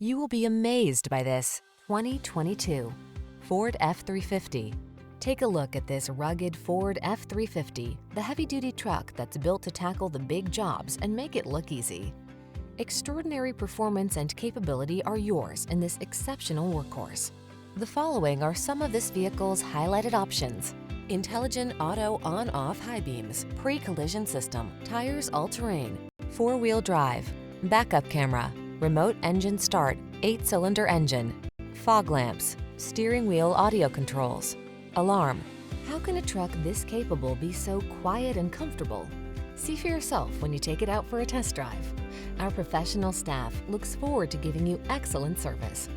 You will be amazed by this 2022 Ford F-350. Take a look at this rugged Ford F-350, the heavy-duty truck that's built to tackle the big jobs and make it look easy. Extraordinary performance and capability are yours in this exceptional workhorse. The following are some of this vehicle's highlighted options: intelligent auto on-off high beams, pre-collision system, tires all-terrain, four-wheel drive, backup camera, remote engine start, 8-cylinder engine, fog lamps, steering wheel audio controls, alarm. How can a truck this capable be so quiet and comfortable? See for yourself when you take it out for a test drive. Our professional staff looks forward to giving you excellent service.